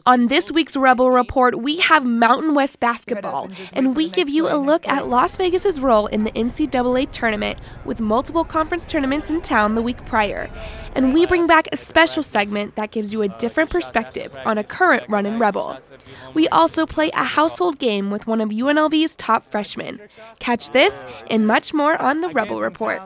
On this week's Rebel Report, we have Mountain West basketball, and we give you a look at Las Vegas's role in the NCAA tournament with multiple conference tournaments in town the week prior. And we bring back a special segment that gives you a different perspective on a current run in Rebel. We also play a household game with one of UNLV's top freshmen. Catch this and much more on the Rebel Report.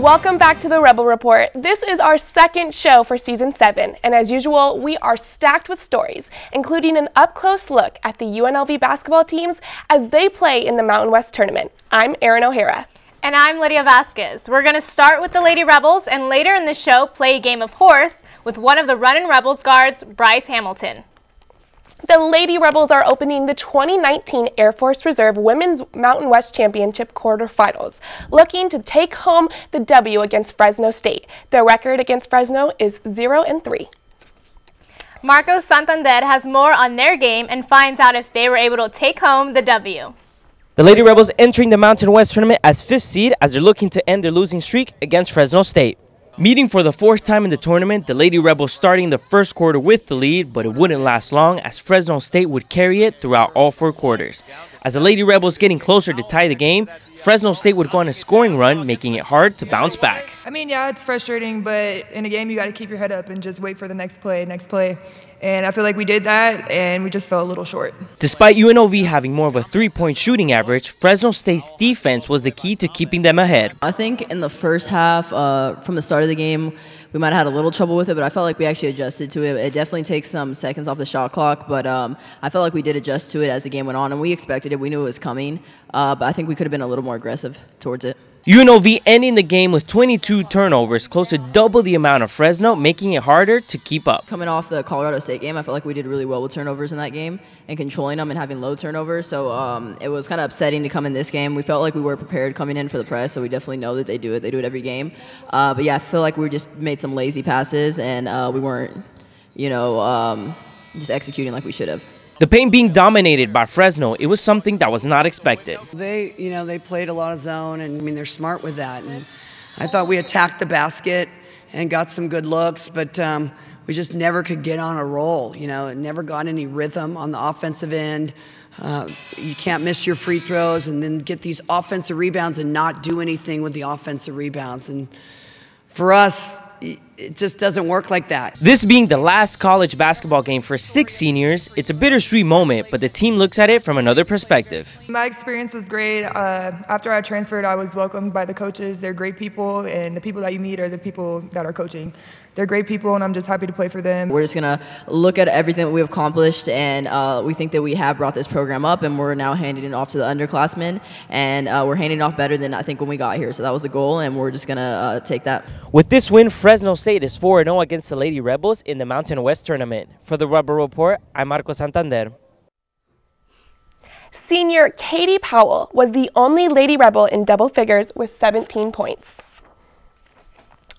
Welcome back to the Rebel Report. This is our second show for Season 7, and as usual, we are stacked with stories, including an up-close look at the UNLV basketball teams as they play in the Mountain West Tournament. I'm Erin O'Hara. And I'm Lydia Vasquez. We're going to start with the Lady Rebels, and later in the show, play a game of horse with one of the Runnin' Rebels guards, Bryce Hamilton. The Lady Rebels are opening the 2019 Air Force Reserve Women's Mountain West Championship quarterfinals, looking to take home the W against Fresno State. Their record against Fresno is 0-3. Marco Santander has more on their game and finds out if they were able to take home the W. The Lady Rebels entering the Mountain West Tournament as 5th seed as they're looking to end their losing streak against Fresno State. Meeting for the 4th time in the tournament, the Lady Rebels starting the first quarter with the lead, but it wouldn't last long as Fresno State would carry it throughout all 4 quarters. As the Lady Rebels getting closer to tie the game, Fresno State would go on a scoring run, making it hard to bounce back. I mean, yeah, it's frustrating, but in a game you got to keep your head up and just wait for the next play. And I feel like we did that, and we just fell a little short. Despite UNLV having more of a 3-point shooting average, Fresno State's defense was the key to keeping them ahead. I think in the first half, from the start of the game, we might have had a little trouble with it, but I felt like we actually adjusted to it. It definitely takes some seconds off the shot clock, but I felt like we did adjust to it as the game went on, and we expected it. We knew it was coming, but I think we could have been a little more aggressive towards it. UNLV ending the game with 22 turnovers, close to double the amount of Fresno, making it harder to keep up. Coming off the Colorado State game, I felt like we did really well with turnovers in that game and controlling them and having low turnovers. So it was kind of upsetting to come in this game. We felt like we were prepared coming in for the press, so we definitely know that they do it. They do it every game. But yeah, I feel like we just made some lazy passes and we weren't, just executing like we should have. The paint being dominated by Fresno, it was something that was not expected. They played a lot of zone, and I mean, they're smart with that. And I thought we attacked the basket and got some good looks, but we just never could get on a roll. It never got any rhythm on the offensive end. You can't miss your free throws and then get these offensive rebounds and not do anything with the offensive rebounds. And for us, it just doesn't work like that. This being the last college basketball game for 6 seniors, it's a bittersweet moment, but the team looks at it from another perspective. My experience was great. After I transferred, I was welcomed by the coaches. They're great people, and the people that you meet are the people that are coaching. They're great people, and I'm just happy to play for them. We're just going to look at everything that we've accomplished, and we think that we have brought this program up, and we're now handing it off to the underclassmen, and we're handing it off better than I think when we got here. So that was the goal, and we're just going to take that. With this win, Fresno State is 4-0 against the Lady Rebels in the Mountain West Tournament. For the Rebel Report, I'm Marco Santander. Senior Katie Powell was the only Lady Rebel in double figures with 17 points.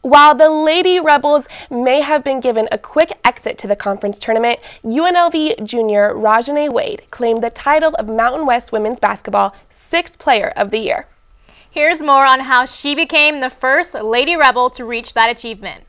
While the Lady Rebels may have been given a quick exit to the conference tournament, UNLV junior Rajane Wade claimed the title of Mountain West Women's Basketball 6th Player of the Year. Here's more on how she became the first Lady Rebel to reach that achievement.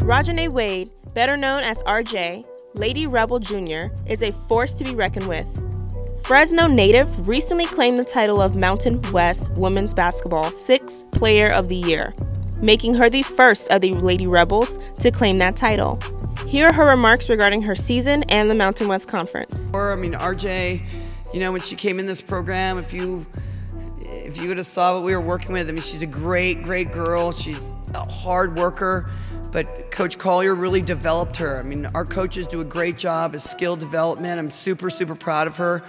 Rajane Wade, better known as RJ, Lady Rebel Jr., is a force to be reckoned with. Fresno native recently claimed the title of Mountain West Women's Basketball 6th Player of the Year, making her the first of the Lady Rebels to claim that title. Here are her remarks regarding her season and the Mountain West Conference. I mean, RJ, when she came in this program, if you would have saw what we were working with, I mean, she's a great girl. She's a hard worker, but Coach Collier really developed her. I mean, our coaches do a great job of skill development. I'm super proud of her.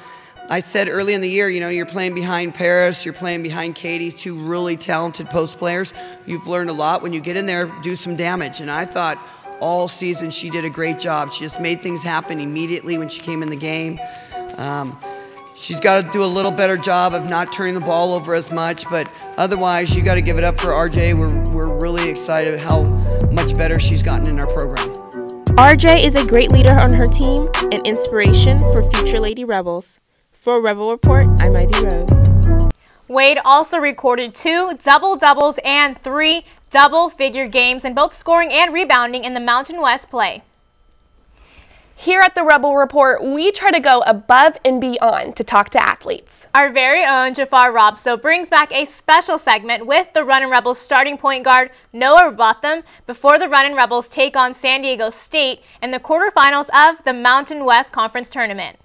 I said early in the year, you know, you're playing behind Paris, you're playing behind Katie, two really talented post players. You've learned a lot. When you get in there, do some damage. And I thought all season she did a great job. She just made things happen immediately when she came in the game. She's got to do a little better job of not turning the ball over as much, but otherwise you got to give it up for RJ. We're really excited how much better she's gotten in our program. RJ is a great leader on her team and inspiration for future Lady Rebels. For Rebel Report, I'm Ivy Rose. Wade also recorded 2 double-doubles and 3 double-figure games in both scoring and rebounding in the Mountain West play. Here at the Rebel Report, we try to go above and beyond to talk to athletes. Our very own Jafar Robso brings back a special segment with the Runnin' Rebels starting point guard Noah Botham before the Runnin' Rebels take on San Diego State in the quarterfinals of the Mountain West Conference Tournament.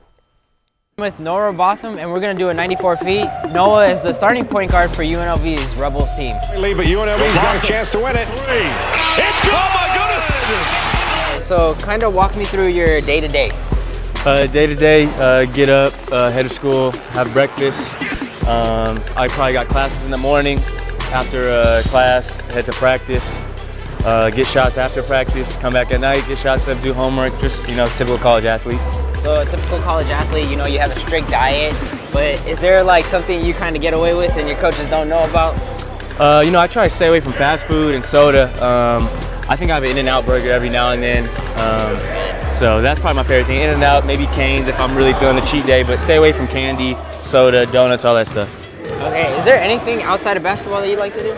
With Noah Botham, and we're going to do a 94 feet. Noah is the starting point guard for UNLV's Rebels team. But UNLV's got a chance to win it. It's good! Oh my goodness! So kind of walk me through your day-to-day. Day-to-day, get up, head to school, have breakfast. I probably got classes in the morning. After class, head to practice. Get shots after practice, come back at night, get shots up, do homework, just, you know, typical college athlete. So a typical college athlete, you know, you have a strict diet, but is there like something you kind of get away with and your coaches don't know about? You know, I try to stay away from fast food and soda. I think I have an In-N-Out burger every now and then. So that's probably my favorite thing. In-N-Out, maybe Cane's if I'm really feeling a cheat day, but stay away from candy, soda, donuts, all that stuff. Okay, is there anything outside of basketball that you like to do?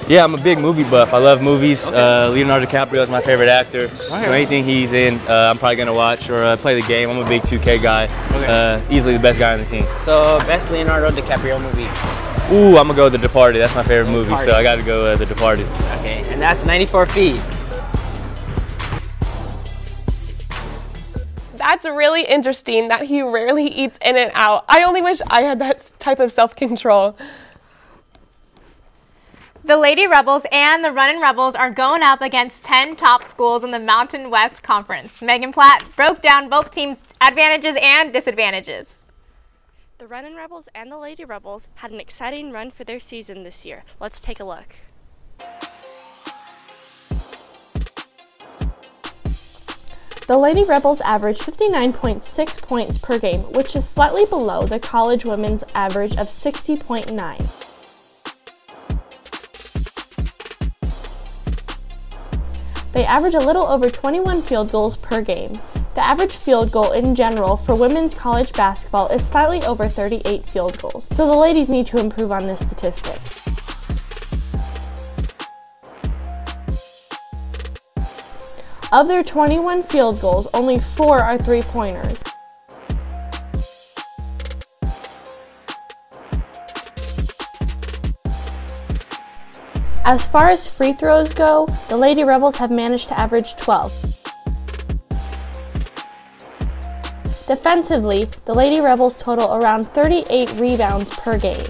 Yeah, I'm a big movie buff. I love movies. Okay. Leonardo DiCaprio is my favorite actor. So anything he's in, I'm probably going to watch or play the game. I'm a big 2K guy. Okay. Easily the best guy on the team. So, best Leonardo DiCaprio movie? Ooh, I'm going to go with The Departed. That's my favorite movie, so I got to go The Departed. Okay, and that's 94 feet. That's really interesting that he rarely eats In-N-Out. I only wish I had that type of self-control. The Lady Rebels and the Runnin' Rebels are going up against 10 top schools in the Mountain West Conference. Megan Platt broke down both teams' advantages and disadvantages. The Runnin' Rebels and the Lady Rebels had an exciting run for their season this year. Let's take a look. The Lady Rebels averaged 59.6 points per game, which is slightly below the college women's average of 60.9. They average a little over 21 field goals per game. The average field goal in general for women's college basketball is slightly over 38 field goals, so the ladies need to improve on this statistic. Of their 21 field goals, only 4 are three-pointers. As far as free throws go, the Lady Rebels have managed to average 12. Defensively, the Lady Rebels total around 38 rebounds per game.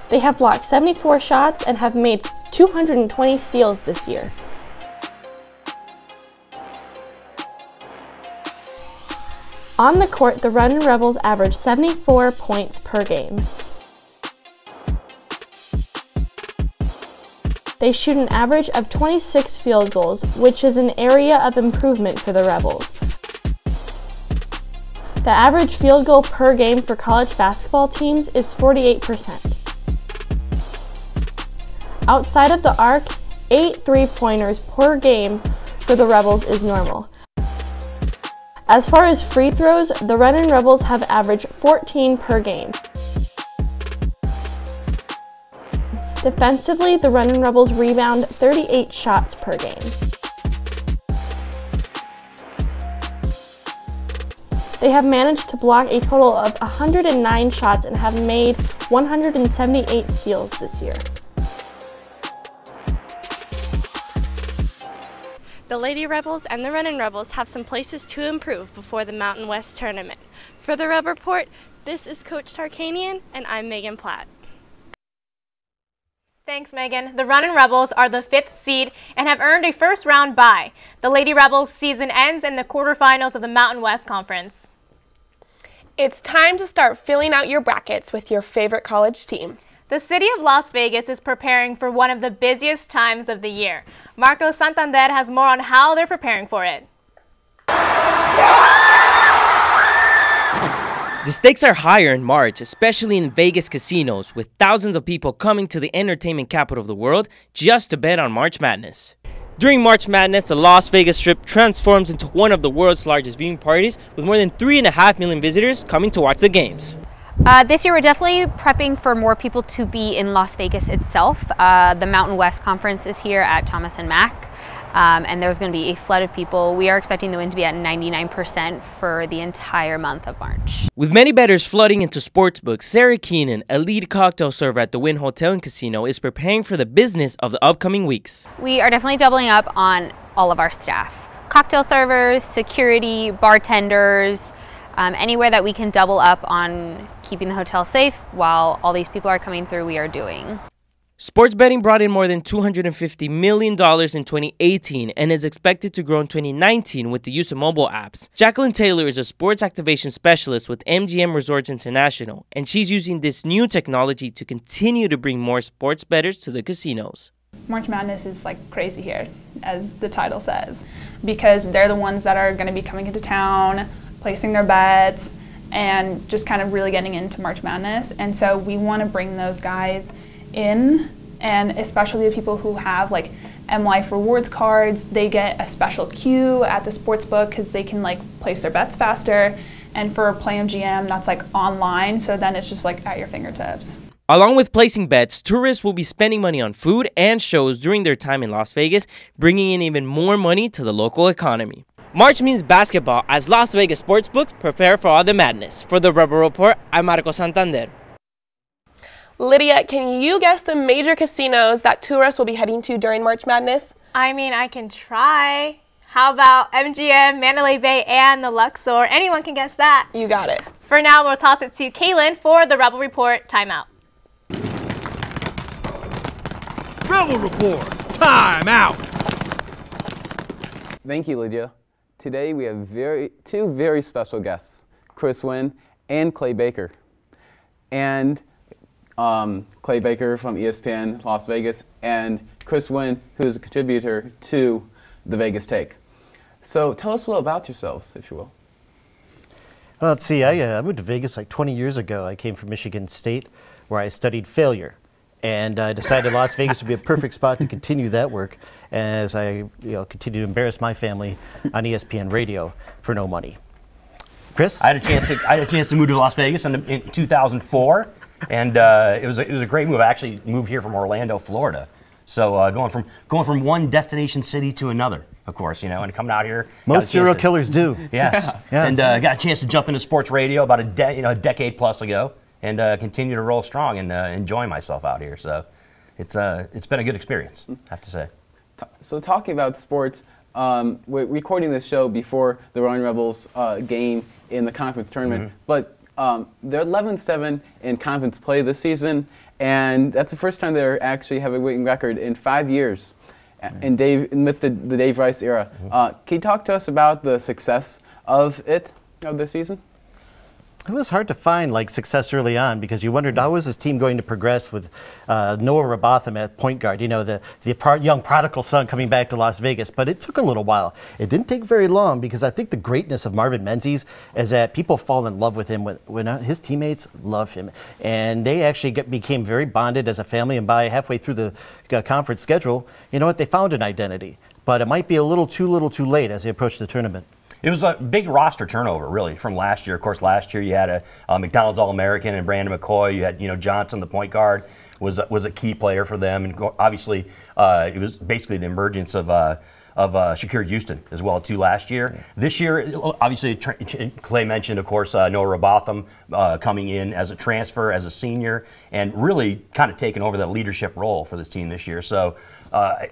They have blocked 74 shots and have made 220 steals this year. On the court, the Runnin' Rebels average 74 points per game. They shoot an average of 26 field goals, which is an area of improvement for the Rebels. The average field goal per game for college basketball teams is 48%. Outside of the arc, 8 three-pointers per game for the Rebels is normal. As far as free throws, the Runnin' Rebels have averaged 14 per game. Defensively, the Runnin' Rebels rebound 38 shots per game. They have managed to block a total of 109 shots and have made 178 steals this year. The Lady Rebels and the Runnin' Rebels have some places to improve before the Mountain West tournament. For the Rebel Report, this is Coach Tarkanian, and I'm Megan Platt. Thanks, Megan. The Runnin' Rebels are the 5th seed and have earned a first-round bye. The Lady Rebels season ends in the quarterfinals of the Mountain West Conference. It's time to start filling out your brackets with your favorite college team. The city of Las Vegas is preparing for one of the busiest times of the year. Marco Santander has more on how they're preparing for it. The stakes are higher in March, especially in Vegas casinos, with thousands of people coming to the entertainment capital of the world just to bet on March Madness. During March Madness, the Las Vegas Strip transforms into one of the world's largest viewing parties, with more than 3.5 million visitors coming to watch the games. This year we're definitely prepping for more people to be in Las Vegas itself. The Mountain West Conference is here at Thomas & Mack. And there's going to be a flood of people. We are expecting the win to be at 99% for the entire month of March. With many bettors flooding into sportsbooks, Sarah Keenan, a lead cocktail server at the Wynn Hotel and Casino, is preparing for the business of the upcoming weeks. We are definitely doubling up on all of our staff. Cocktail servers, security, bartenders, anywhere that we can double up on keeping the hotel safe while all these people are coming through, we are doing. Sports betting brought in more than $250 million in 2018 and is expected to grow in 2019 with the use of mobile apps. Jacqueline Taylor is a sports activation specialist with MGM Resorts International, and she's using this new technology to continue to bring more sports bettors to the casinos. March Madness is like crazy here, as the title says, because they're the ones that are going to be coming into town, placing their bets, and just kind of really getting into March Madness. And so we want to bring those guys in, and especially the people who have like M Life rewards cards, they get a special queue at the sports book because they can like place their bets faster. And for PlayMGM, that's like online, so then it's just like at your fingertips. Along with placing bets, tourists will be spending money on food and shows during their time in Las Vegas, bringing in even more money to the local economy. March means basketball as Las Vegas sportsbooks prepare for all the madness. For the Rebel Report, I'm Marco Santander. Lydia, can you guess the major casinos that tourists will be heading to during March Madness? I mean, I can try. How about MGM, Mandalay Bay, and the Luxor? Anyone can guess that. You got it. For now, we'll toss it to Kaylin for the Rebel Report Timeout. Rebel Report Timeout. Thank you, Lydia. Today we have two very special guests, Chris Wynn and Clay Baker. And Clay Baker from ESPN Las Vegas, and Chris Wynn, who is a contributor to the Vegas Take. So tell us a little about yourselves, if you will. Well, let's see, I moved to Vegas like 20 years ago. I came from Michigan State, where I studied failure. And I decided Las Vegas would be a perfect spot to continue that work as I continue to embarrass my family on ESPN radio for no money. Chris? I had a chance to move to Las Vegas in 2004. And it was a great move. I actually moved here from Orlando, Florida. So going from one destination city to another, of course, and coming out here. Most serial killers do. Yes. Yeah. And got a chance to jump into sports radio about a decade plus ago, and continue to roll strong and enjoy myself out here. So it's been a good experience, I have to say. So talking about sports, we're recording this show before the Runnin' Rebels game in the conference tournament, but they're 11-7 in conference play this season, and that's the first time they actually have a winning record in 5 years in the midst of the Dave Rice era. Can you talk to us about the success of this season? It was hard to find success early on because you wondered how was this team going to progress with Noah Robotham at point guard, the young prodigal son coming back to Las Vegas. But it took a little while. It didn't take very long because I think the greatness of Marvin Menzies is that people fall in love with him when his teammates love him. And they actually became very bonded as a family, and by halfway through the conference schedule, they found an identity. But it might be a little too late as they approach the tournament. It was a big roster turnover, really, from last year. Of course, last year you had a McDonald's All-American and Brandon McCoy. You had, Johnson, the point guard, was a key player for them. And obviously, it was basically the emergence of Shakir Houston as well, too, last year. Yeah. This year, obviously, Clay mentioned, of course, Noah Robotham coming in as a transfer, as a senior, and really kind of taking over that leadership role for this team this year. So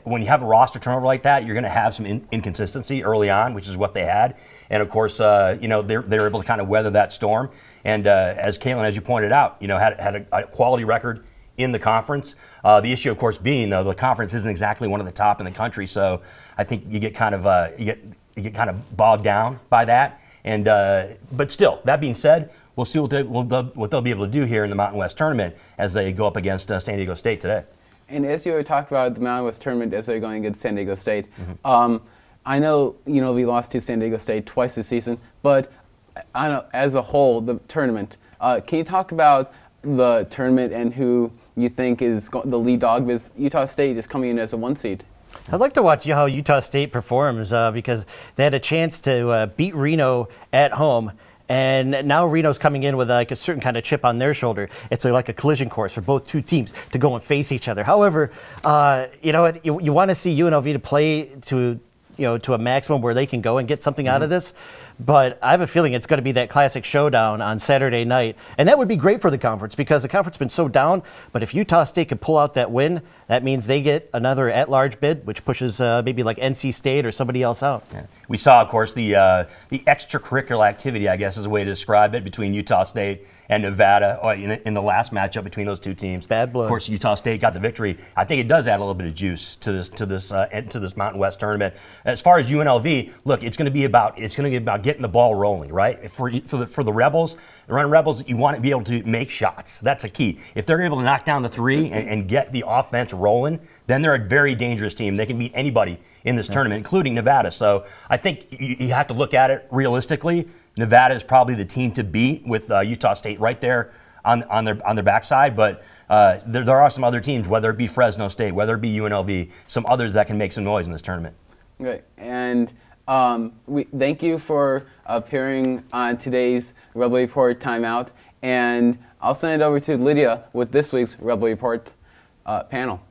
when you have a roster turnover like that, you're going to have some inconsistency early on, which is what they had. And, of course, they're able to kind of weather that storm. And as Caitlin, as you pointed out, had a quality record in the conference. The issue, of course, being though the conference isn't exactly one of the top in the country, so I think you get kind of you get kind of bogged down by that. And but still, that being said, we'll see what they'll be able to do here in the Mountain West tournament as they go up against San Diego State today. And as you were talking about the Mountain West tournament as they're going against San Diego State, I know we lost to San Diego State twice this season, but I know as a whole, the tournament. Can you talk about the tournament and who you think is the lead dog? With Utah State just coming in as a 1 seed. I'd like to watch how Utah State performs because they had a chance to beat Reno at home. And now Reno's coming in with like a certain kind of chip on their shoulder. It's like a collision course for both two teams to go and face each other. However, you want to see UNLV to play to a maximum where they can go and get something out of this. But I have a feeling it's going to be that classic showdown on Saturday night. And that would be great for the conference because the conference has been so down. But if Utah State could pull out that win, that means they get another at-large bid, which pushes maybe like NC State or somebody else out. Yeah. We saw, of course, the extracurricular activity, I guess is a way to describe it, between Utah State and Nevada in the last matchup between those two teams. Bad blood. Of course, Utah State got the victory. I think it does add a little bit of juice to this Mountain West tournament. As far as UNLV, look, it's going to be about getting the ball rolling, right? For the Rebels, the Running Rebels, you want to be able to make shots. That's a key. If they're able to knock down the three and get the offense rolling, then they're a very dangerous team. They can beat anybody in this tournament, including Nevada. So I think you have to look at it realistically. Nevada is probably the team to beat with Utah State right there on their backside. But there are some other teams, whether it be Fresno State, whether it be UNLV, some others that can make some noise in this tournament. Okay, and we thank you for appearing on today's Rebel Report Timeout. And I'll send it over to Lydia with this week's Rebel Report panel.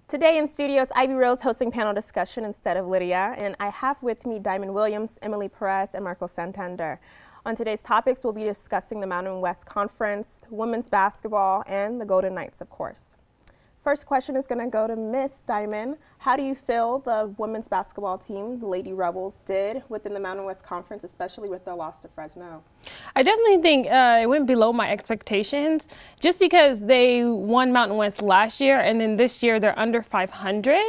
Today in studio, it's Ivy Rose hosting panel discussion instead of Lydia, and I have with me Diamond Williams, Emily Perez, and Marco Santander. On today's topics, we'll be discussing the Mountain West Conference, women's basketball, and the Golden Knights, of course. First question is going to go to Miss Diamond. How do you feel the women's basketball team, the Lady Rebels, did within the Mountain West Conference, especially with the loss to Fresno? I definitely think it went below my expectations just because they won Mountain West last year and then this year they're under 500.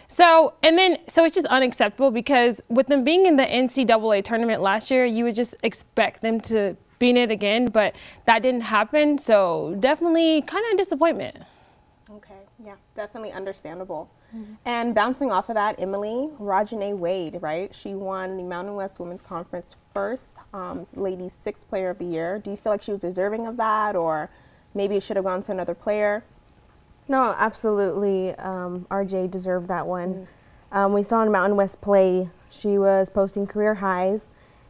So it's just unacceptable because with them being in the NCAA tournament last year, you would just expect them to be in it again, but that didn't happen. So definitely kind of a disappointment. Okay, yeah, definitely understandable. And bouncing off of that, Emily, Rajane Wade, right? She won the Mountain West Women's Conference first Ladies 6th Player of the Year. Do you feel like she was deserving of that, or maybe it should have gone to another player? No, absolutely. RJ deserved that one. We saw in Mountain West play, she was posting career highs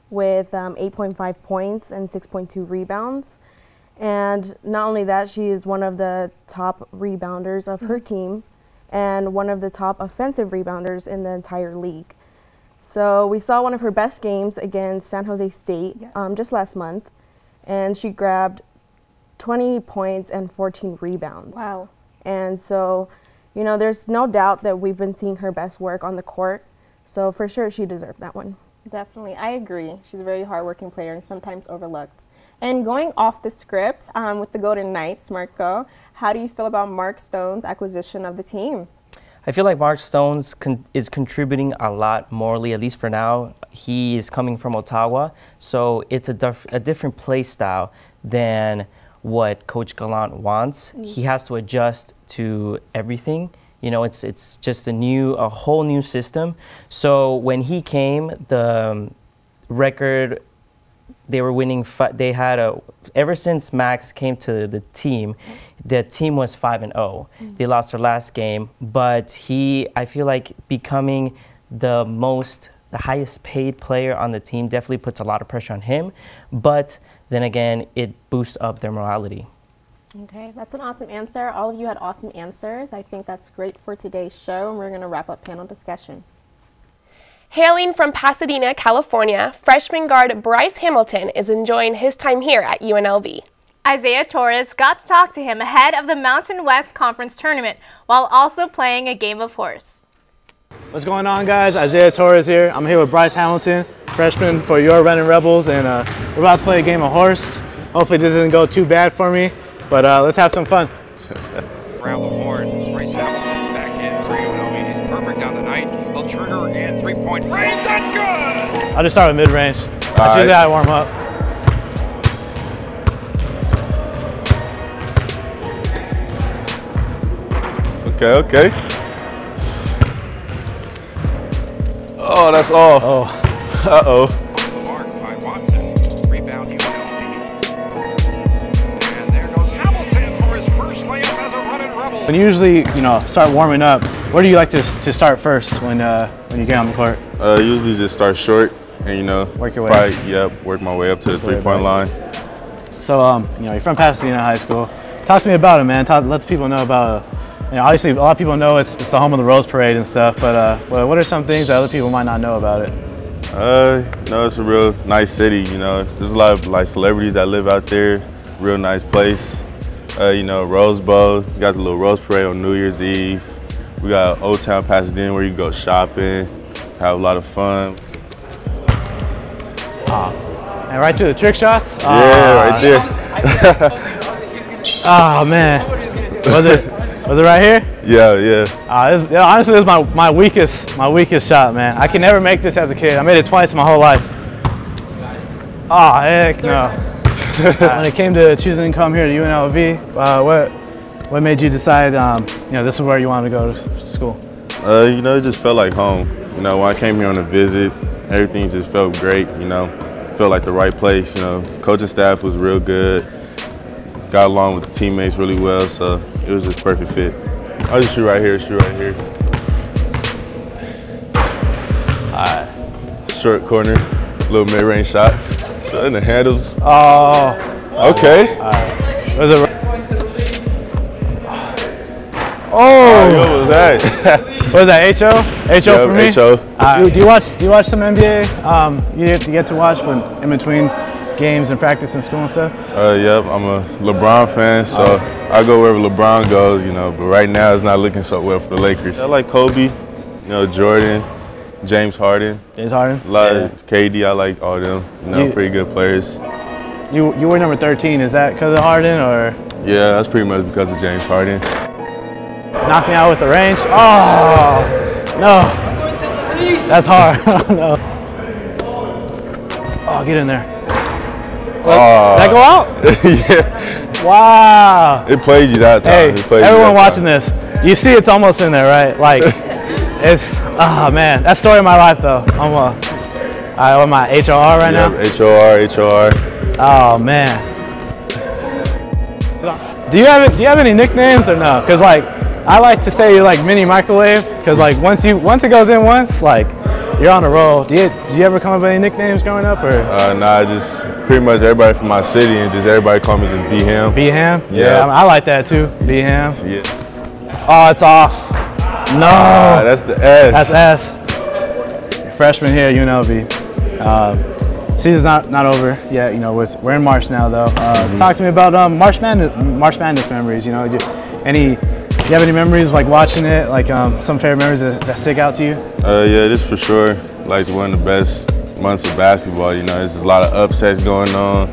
with 8.5 points and 6.2 rebounds. And not only that, she is one of the top rebounders of her team and one of the top offensive rebounders in the entire league. So we saw one of her best games against San Jose State just last month, and she grabbed 20 points and 14 rebounds. Wow. And so, there's no doubt that we've been seeing her best work on the court. So for sure, she deserved that one. Definitely. I agree. She's a very hardworking player and sometimes overlooked. And going off the script with the Golden Knights, Marco, how do you feel about Mark Stone's acquisition of the team? I feel like Mark Stone's is contributing a lot morally, at least for now. He is coming from Ottawa, so it's a different play style than what Coach Gallant wants. He has to adjust to everything. It's just a whole new system. So when he came, the record, they were winning. They had ever since Max came to the team was 5-0. They lost their last game, but I feel like becoming the highest paid player on the team definitely puts a lot of pressure on him. But then again, it boosts up their morality. Okay, that's an awesome answer. All of you had awesome answers. I think that's great for today's show, and we're going to wrap up panel discussion. Hailing from Pasadena, California, freshman guard Bryce Hamilton is enjoying his time here at UNLV. Isaiah Torres got to talk to him ahead of the Mountain West Conference Tournament while also playing a game of horse. What's going on, guys? Isaiah Torres here. I'm here with Bryce Hamilton, freshman for your Running Rebels, and we're about to play a game of horse. Hopefully this doesn't go too bad for me. but let's have some fun. Around the horn, Bryce Hamilton's back in for UNLV. He's perfect on the night. He'll trigger and three-point range. That's good! I'll just start with mid-range. That's usually how I warm up. Okay. Oh, that's off. Oh. Uh-oh. Mark by Watson. Rebound UNLV. And there goes Hamilton for his first layup as a running Rebel. When you usually, start warming up, where do you like to start first when you get on the court? Usually just start short and, work your way up. Work my way up to the three-point line. So, you're from Pasadena High School. Talk to me about it, man. Let the people know about obviously, a lot of people know it's the home of the Rose Parade and stuff, but what are some things that other people might not know about it? It's a real nice city, There's a lot of celebrities that live out there. Real nice place. Rose Bowl. We got the little Rose Parade on New Year's Eve. We got Old Town Pasadena where you go shopping, have a lot of fun. And right to the trick shots? Yeah, right there. Oh man. Was it right here? Yeah. Honestly, this is my weakest shot, man. I can never make this as a kid. I made it twice my whole life. Oh, heck no. When it came to choosing to come here to UNLV, what made you decide, this is where you wanted to go to school? It just felt like home. When I came here on a visit, everything just felt great, Felt like the right place, Coaching staff was real good. Got along with the teammates really well, so it was just perfect fit. I'll just shoot right here. All right. Short corner, little mid-range shots. Shutting the handles. Oh. Okay. All right. Was it? Oh. What was that? What was that? HO? HO for me. HO. Do you watch some NBA? You get to watch in between games and practice in school and stuff? Yep, I'm a LeBron fan, so I go wherever LeBron goes, but right now it's not looking so well for the Lakers. I like Kobe, Jordan, James Harden. A lot of KD, I like all them, pretty good players. You were number 13, is that because of Harden or? Yeah, that's pretty much because of James Harden. Knocked me out with the range. Oh, no. That's hard. No. Oh, get in there. Did that go out? Yeah. Wow. It played you that time. Hey, everyone watching this, you see it's almost in there, right? Like, oh man, that's story of my life though. I'm on my HOR right now? HOR. Oh man. Do you have any nicknames or no? Cause I like to say you're like mini microwave, cause once it goes in once, you're on a roll. Do you ever come up with any nicknames growing up or? Nah, just pretty much everybody from my city and just everybody call me just B-Ham. B-Ham? Yeah. I like that too, B-Ham. Yeah. Oh, it's off. No. That's the S. That's S. Freshman here at UNLV. Season's not over yet, we're in March now though. Talk to me about March Madness memories, Do you have any memories watching it, some favorite memories that stick out to you? Yeah, this for sure, one of the best months of basketball, there's just a lot of upsets going on,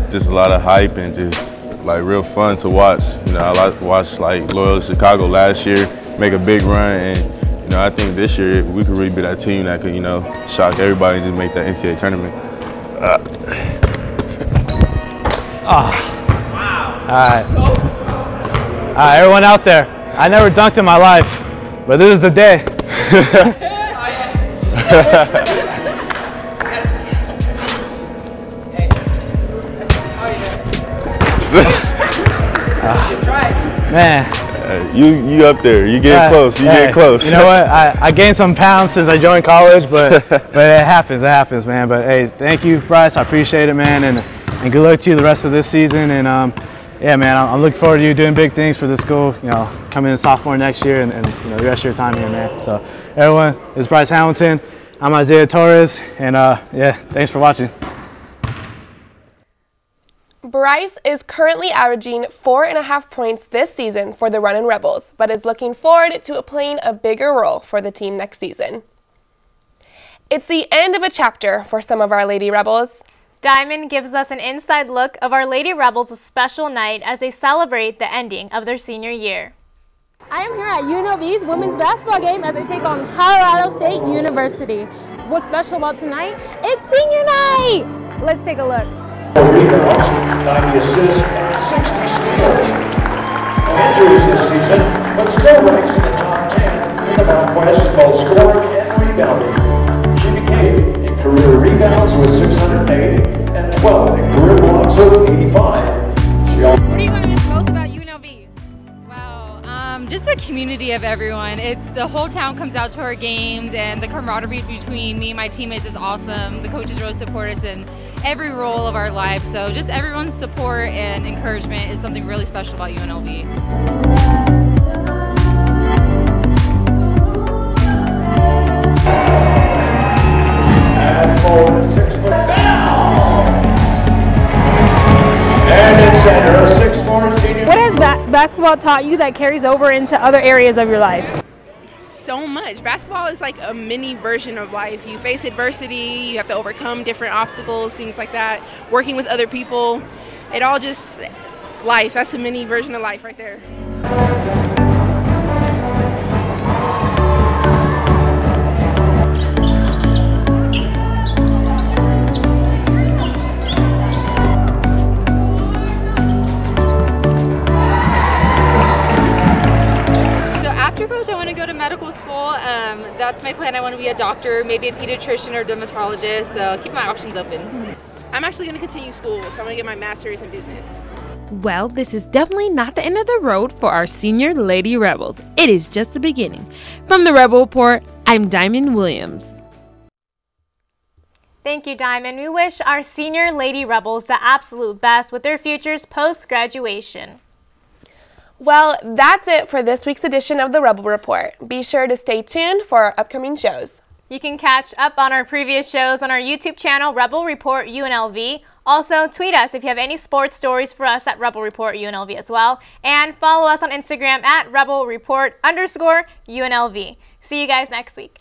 just a lot of hype and just real fun to watch. I like to watch Loyola Chicago last year make a big run, and I think this year we could really be that team that could shock everybody and just make that NCAA tournament. Wow. All right, everyone out there. I never dunked in my life, but this is the day. Man. You up there. You get close. You get close. You know what? I gained some pounds since I joined college, but it happens. It happens, man. But hey, thank you, Bryce. I appreciate it, man, and good luck to you the rest of this season. And yeah, man, I'm looking forward to you doing big things for the school. Coming in sophomore next year, and the rest of your time here, man. So everyone, it's Bryce Hamilton. I'm Isaiah Torres, and yeah, thanks for watching. Bryce is currently averaging 4.5 points this season for the Runnin' Rebels, but is looking forward to playing a bigger role for the team next season. It's the end of a chapter for some of our Lady Rebels. Diamond gives us an inside look of our Lady Rebels' special night as they celebrate the ending of their senior year. I am here at UNLV's women's basketball game as they take on Colorado State University. What's special about tonight? It's senior night! Let's take a look. 90 assists and 60 steals. No injuries this season, but still ranks in the top 10 in the Mountain West in both scoring and rebounding. She became in career rebounds with 608 and 12 in career blocks with 85. What are you going to miss most about UNLV? Wow, just the community of everyone. It's the whole town comes out to our games, and the camaraderie between me and my teammates is awesome. The coaches really support us in every role of our lives, so just everyone's support and encouragement is something really special about UNLV. What has basketball taught you that carries over into other areas of your life? So much. Basketball is like a mini version of life. You face adversity, you have to overcome different obstacles, things like that. Working with other people, it all just life. That's a mini version of life right there. I want to go to medical school. That's my plan. I want to be a doctor, maybe a pediatrician or dermatologist, so keep my options open. I'm actually going to continue school, so I'm going to get my master's in business. Well, this is definitely not the end of the road for our senior Lady Rebels. It is just the beginning. From the Rebel Report, I'm Diamond Williams. Thank you, Diamond. We wish our senior Lady Rebels the absolute best with their futures post-graduation. Well, that's it for this week's edition of the Rebel Report. Be sure to stay tuned for our upcoming shows. You can catch up on our previous shows on our YouTube channel, Rebel Report UNLV. Also, tweet us if you have any sports stories for us at Rebel Report UNLV as well. And follow us on Instagram at RebelReport_UNLV. See you guys next week.